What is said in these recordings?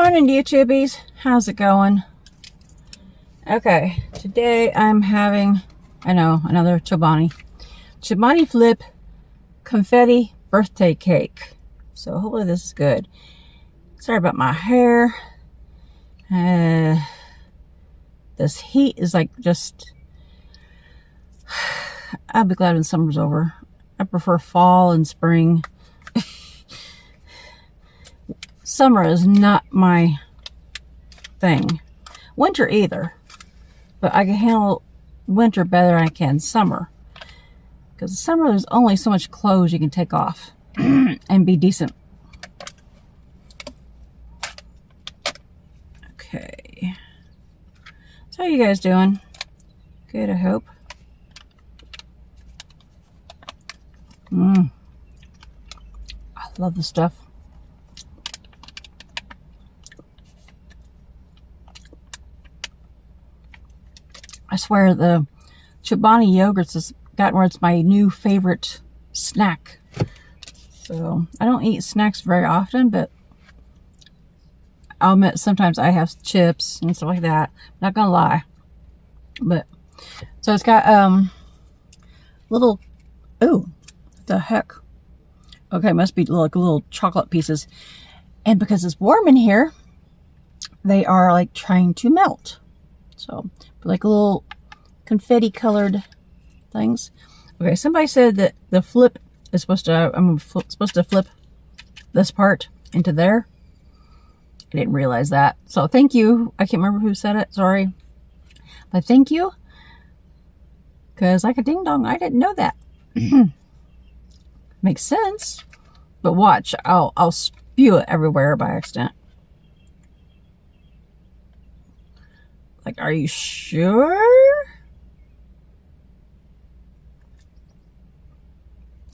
Morning, YouTubies. How's it going? Okay, today I'm having, another Chobani Flip Confetti birthday cake. So hopefully this is good. Sorry about my hair. This heat is like just... I'll be glad when summer's over. I prefer fall and spring. Summer is not my thing. Winter either. But I can handle winter better than I can summer. Because summer there's only so much clothes you can take off and be decent. Okay. So how you guys doing? Good, I hope. I love this stuff. I swear the Chobani yogurts has gotten where it's my new favorite snack. So I don't eat snacks very often, but I'll admit sometimes I have chips and stuff like that. Not gonna lie. But so it's got little, oh, the heck. Okay, must be like little chocolate pieces. And because it's warm in here, they are like trying to melt. So like little confetti colored things. Okay, somebody said that the flip is supposed to, I'm supposed to flip this part into there. I didn't realize that. So thank you. I can't remember who said it. Sorry. But thank you. Because like a ding dong, I didn't know that. Makes sense. But watch, I'll spew it everywhere by accident. Like, are you sure?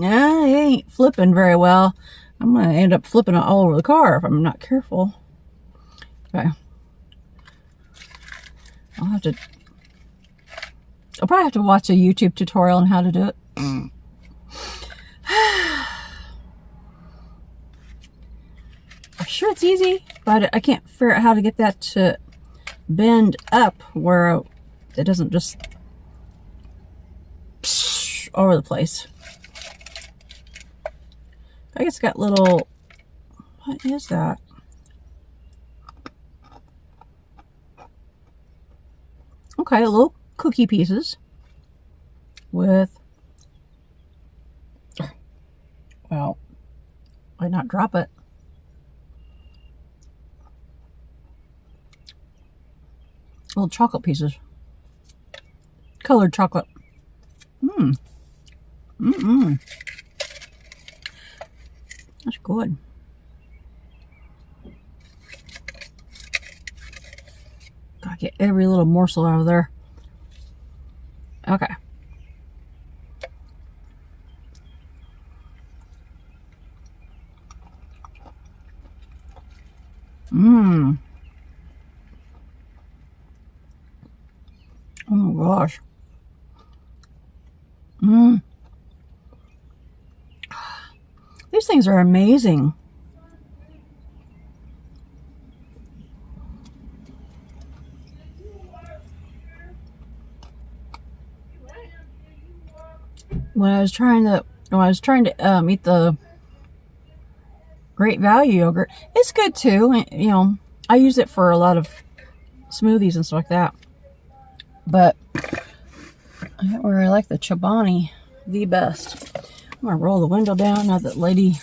Yeah, it ain't flipping very well. I'm going to end up flipping it all over the car if I'm not careful. Okay. I'll probably have to watch a YouTube tutorial on how to do it. I'm sure it's easy, but I can't figure out how to get that to bend up where it doesn't just all over the place. I guess it's got little, what is that? Okay, little cookie pieces with, well, why not drop it? Little chocolate pieces. Colored chocolate. That's good. Gotta get every little morsel out of there. Okay. Oh my gosh. These things are amazing. When I was trying to eat the Great Value yogurt, it's good too. You know, I use it for a lot of smoothies and stuff like that. But I don't really like the Chobani the best. I'm gonna roll the window down now that lady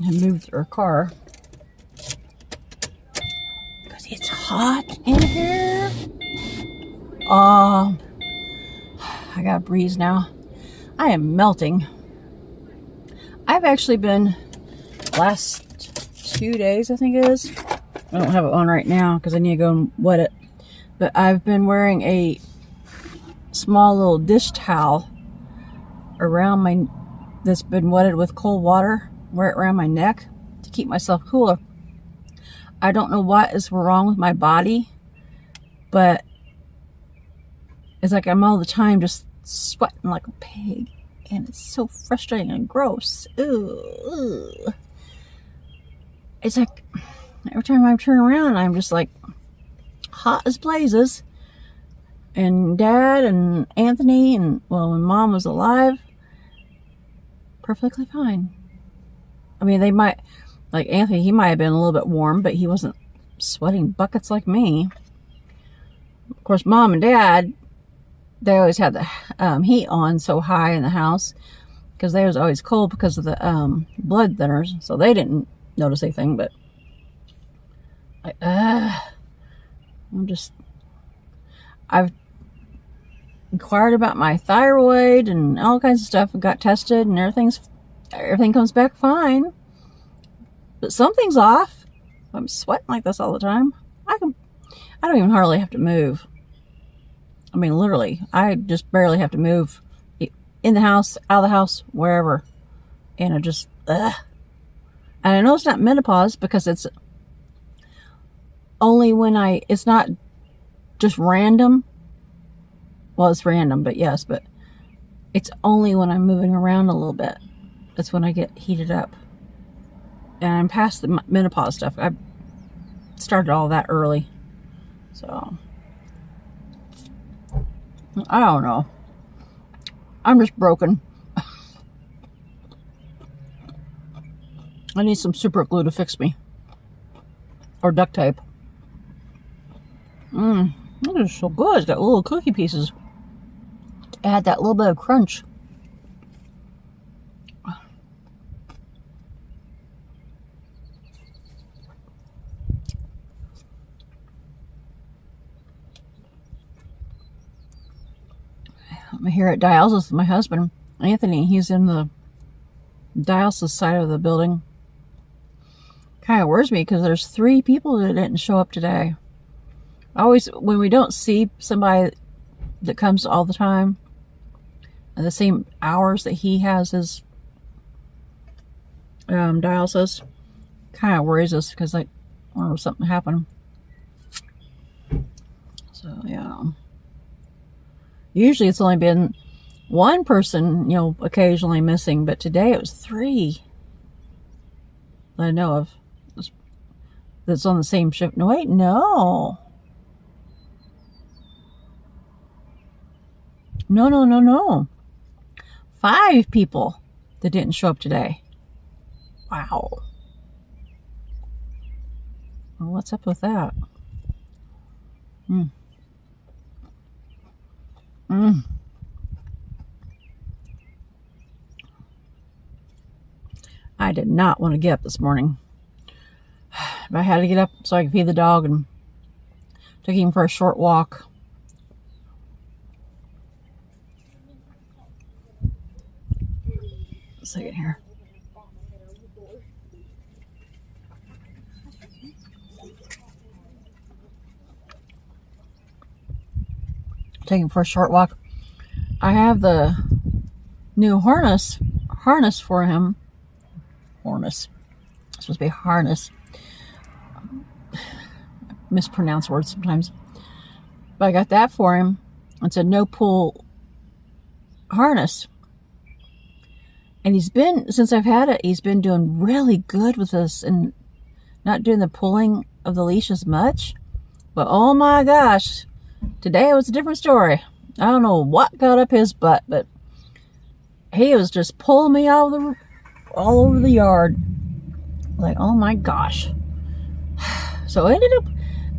had moved her car. Because it's hot in here. I got a breeze now. I am melting. I've actually been, last 2 days I think it is. I don't have it on right now because I need to go and wet it. But I've been wearing a small little dish towel around my, that's been wetted with cold water, wear it around my neck to keep myself cooler. I don't know what is wrong with my body, but it's like I'm all the time just sweating like a pig, and it's so frustrating and gross. Ugh. It's like every time I turn around, I'm just like hot as blazes. And Dad and Anthony, and well, when Mom was alive, perfectly fine. I mean, they might, like Anthony, he might have been a little bit warm, but he wasn't sweating buckets like me. Of course, Mom and Dad, they always had the heat on so high in the house because they was always cold because of the blood thinners, so they didn't notice anything. But like, I've inquired about my thyroid and all kinds of stuff and got tested, and everything comes back fine. But something's off. I'm sweating like this all the time. I don't even hardly have to move. I mean, literally, I just barely have to move in the house, out of the house, wherever. And I just, And I know it's not menopause because it's only when it's not just random. Well, it's random, but yes, but it's only when I'm moving around a little bit. That's when I get heated up. And I'm past the menopause stuff. I started all that early. So, I don't know. I'm just broken. I need some super glue to fix me. Or duct tape. It is so good. It's got little cookie pieces. Add that little bit of crunch. I'm here at Dialysis with my husband, Anthony. He's in the dialysis side of the building. Kind of worries me because there's 3 people that didn't show up today. Always, when we don't see somebody that comes all the time at the same hours that he has his dialysis, kind of worries us because, like, I wonder if something happened. So, yeah. Usually it's only been 1 person, occasionally missing, but today it was 3 that I know of that's on the same shift. No, wait, no. No. 5 people that didn't show up today. Wow. Well, what's up with that? I did not want to get up this morning. But I had to get up so I could feed the dog and took him for a short walk. A second here. Take him for a short walk. I have the new harness for him. Harness. It's supposed to be harness. I mispronounce words sometimes. But I got that for him. It's a no pull harness. And since I've had it, he's been doing really good with this and not doing the pulling of the leash as much. But oh my gosh, today it was a different story. I don't know what got up his butt, but he was just pulling me all over the yard. Like, oh my gosh. So it ended up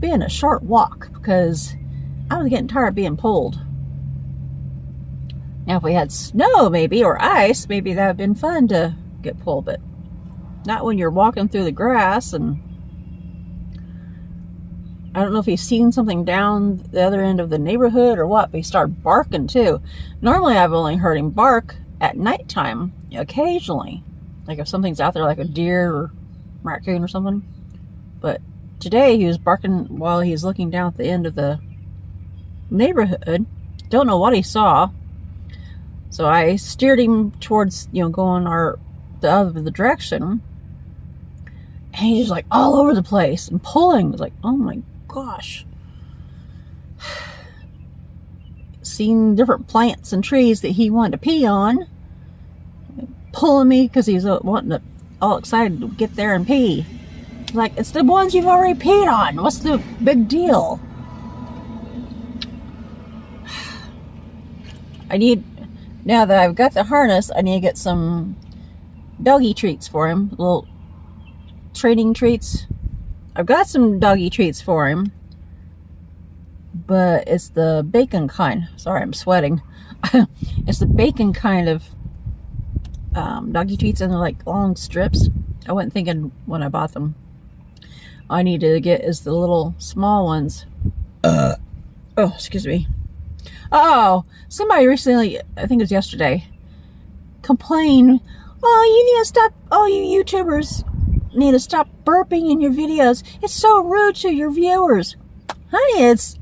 being a short walk because I was getting tired of being pulled. Now, if we had snow maybe, or ice, maybe that would have been fun to get pulled, but not when you're walking through the grass. And I don't know if he's seen something down the other end of the neighborhood or what, but he started barking too. Normally, I've only heard him bark at nighttime, occasionally. Like if something's out there, like a deer or raccoon or something. But today, he was barking while he was looking down at the end of the neighborhood. Don't know what he saw. So I steered him towards, going the other direction. And he's just like all over the place and pulling. It's like, oh my gosh. Seeing different plants and trees that he wanted to pee on. Pulling me because he's all excited to get there and pee. Like, it's the ones you've already peed on. What's the big deal? Now that I've got the harness, I need to get some doggy treats for him. Little training treats. I've got some doggy treats for him, but it's the bacon kind. Sorry, I'm sweating. It's the bacon kind of doggy treats, and they're like long strips. I wasn't thinking when I bought them. All I need to get is the little small ones. Oh, excuse me. Oh, somebody recently, I think it was yesterday, complained, oh, you need to stop, oh, you YouTubers need to stop burping in your videos. It's so rude to your viewers. Honey, it's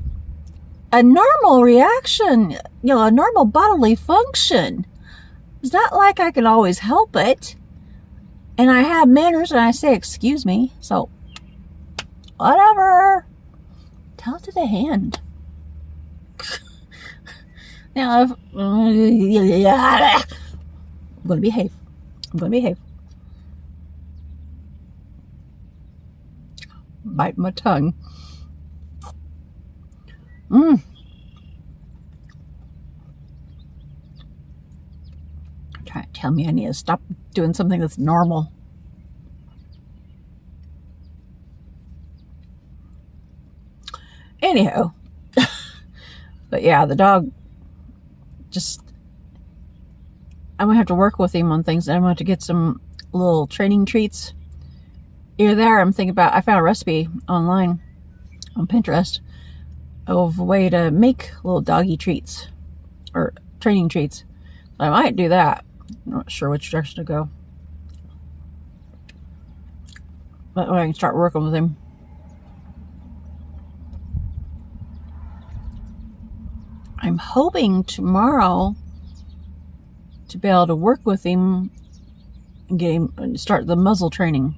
a normal reaction, a normal bodily function. It's not like I can always help it. And I have manners and I say, excuse me. So, whatever. Tell it to the hand. Now, I'm going to behave. Bite my tongue. Trying to tell me I need to stop doing something that's normal. Anyhow. But yeah, the dog, I'm going to have to work with him on things. I'm going to have to get some little training treats. Either there, I'm thinking about, I found a recipe online on Pinterest of a way to make little doggy treats or training treats. I might do that. I'm not sure which direction to go. But I can start working with him. I'm hoping tomorrow to be able to work with him and get him start the muzzle training.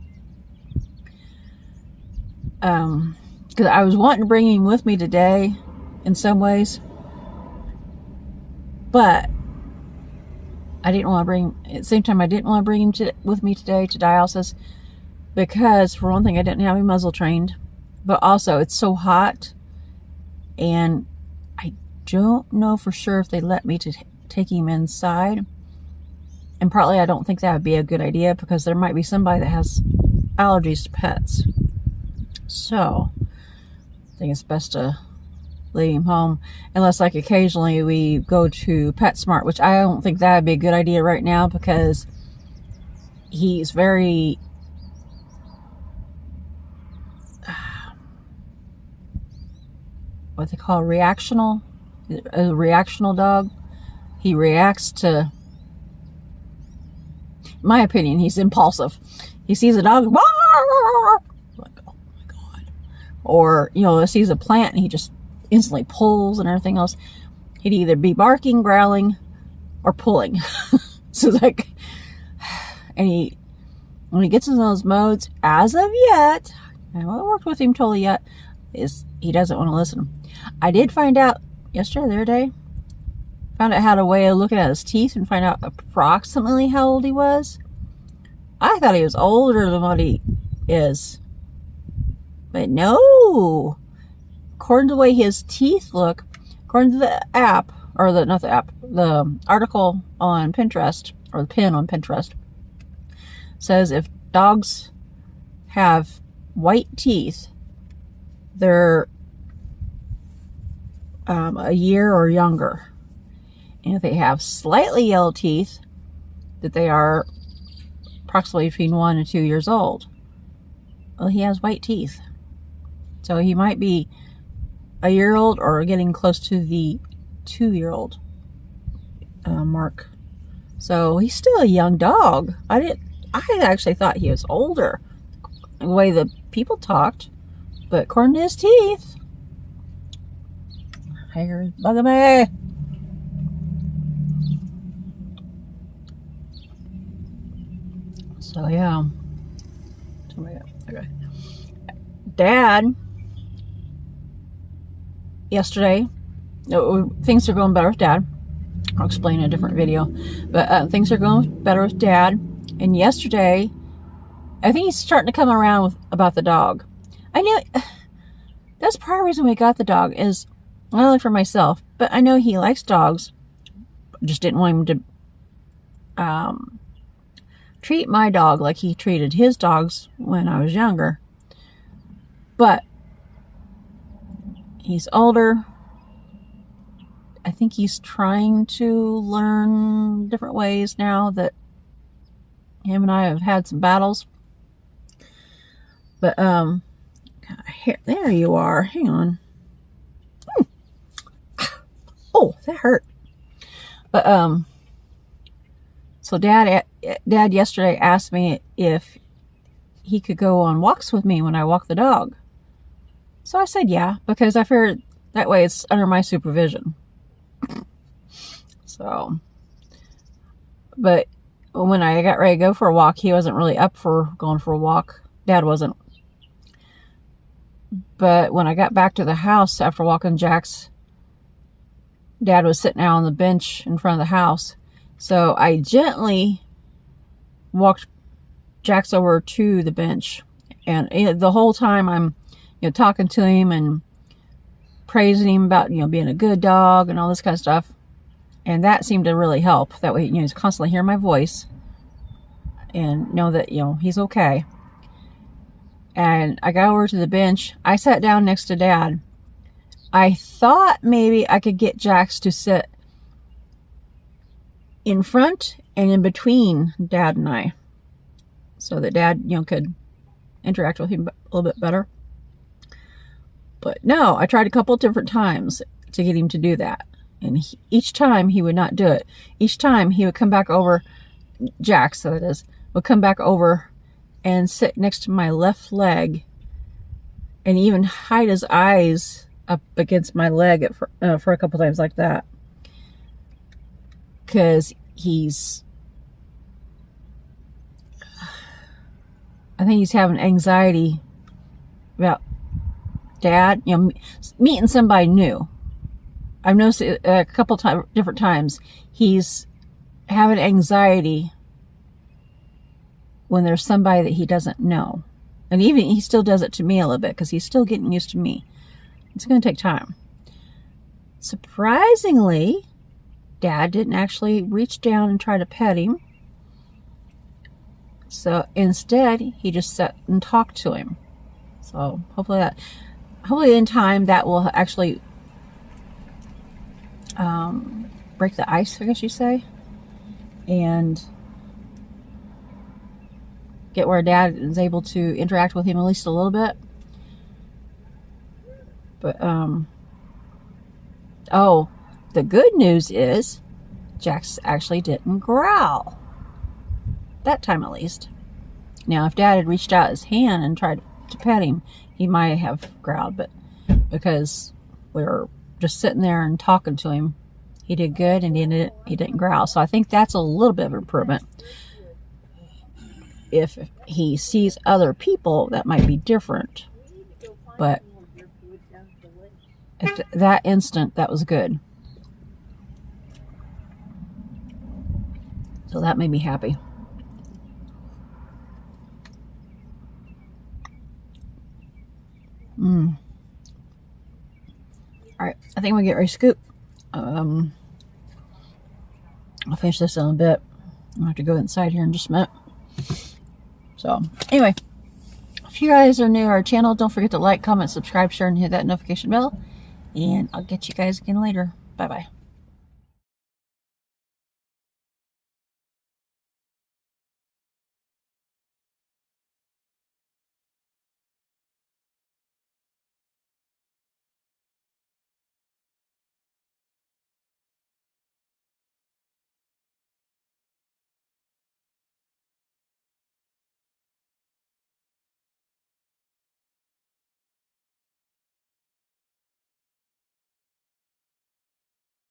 Because I was wanting to bring him with me today in some ways, but I didn't want to bring, at the same time, I didn't want to bring him with me today to dialysis because, for one thing, I didn't have him muzzle trained, but also it's so hot, and I don't know for sure if they let me to take him inside, and partly I don't think that would be a good idea because there might be somebody that has allergies to pets. So I think it's best to leave him home, unless like occasionally we go to PetSmart, which I don't think that would be a good idea right now because he's very what they call a reactional dog. He reacts to, in my opinion, he's impulsive. He sees a dog, like, oh my God. Or, sees a plant and he just instantly pulls and everything else. He'd either be barking, growling, or pulling. So like, and when he gets in those modes, as of yet, I haven't worked with him totally yet, is he doesn't want to listen. I did find out yesterday, the other day, found out how to way of looking at his teeth and find out approximately how old he was. I thought he was older than what he is. But no. According to the way his teeth look, according to the app, or the article on Pinterest, or the pin on Pinterest, says if dogs have white teeth, they're a year or younger. And if they have slightly yellow teeth, that they are approximately between 1 and 2 years old. Well, he has white teeth. So he might be a year old or getting close to the 2-year-old mark. So he's still a young dog. I actually thought he was older, the way the people talked. But according to his teeth, hair's bugging me. So yeah. Okay. Dad, yesterday, things are going better with Dad. I'll explain in a different video. But things are going better with Dad. And yesterday, I think he's starting to come around about the dog. I knew that's part of the reason we got the dog is not only for myself, but I know he likes dogs. Just didn't want him to treat my dog like he treated his dogs when I was younger. But he's older. I think he's trying to learn different ways now that him and I have had some battles. But here, there you are. Hang on. Oh, that hurt. But so Dad yesterday asked me if he could go on walks with me when I walk the dog. So I said yeah, because I figured that way it's under my supervision. So, but when I got ready to go for a walk, he wasn't really up for going for a walk. Dad wasn't. But when I got back to the house after walking Jax, Dad was sitting out on the bench in front of the house. So I gently walked Jax over to the bench. And the whole time I'm, talking to him and praising him about, being a good dog and all this kind of stuff. And that seemed to really help. That way, he's constantly hearing my voice and know that, he's okay. And I got over to the bench. I sat down next to Dad. I thought maybe I could get Jax to sit in front and in between Dad and I, so that Dad, could interact with him a little bit better. But no, I tried a couple different times to get him to do that. And each time he would not do it. Each time he would come back over, Jax, so that is, would come back over and sit next to my left leg and even hide his eyes up against my leg for a couple times like that. Because I think he's having anxiety about Dad, meeting somebody new. I've noticed a couple different times he's having anxiety when there's somebody that he doesn't know. And even he still does it to me a little bit because he's still getting used to me. It's going to take time. Surprisingly, Dad didn't actually reach down and try to pet him. So instead, he just sat and talked to him. So hopefully in time that will actually break the ice, I guess you say, and get where Dad is able to interact with him at least a little bit. But oh, the good news is Jax actually didn't growl. That time at least. Now, if Dad had reached out his hand and tried to pet him, he might have growled, but because we were just sitting there and talking to him, he did good and he didn't growl. So I think that's a little bit of improvement. If he sees other people, that might be different. But at that instant, that was good. So that made me happy. Alright, I think we'll get ready to scoop. I'll finish this in a bit. I'm going to have to go inside here in just a minute. So, anyway, if you guys are new to our channel, don't forget to like, comment, subscribe, share, and hit that notification bell. And I'll get you guys again later. Bye-bye.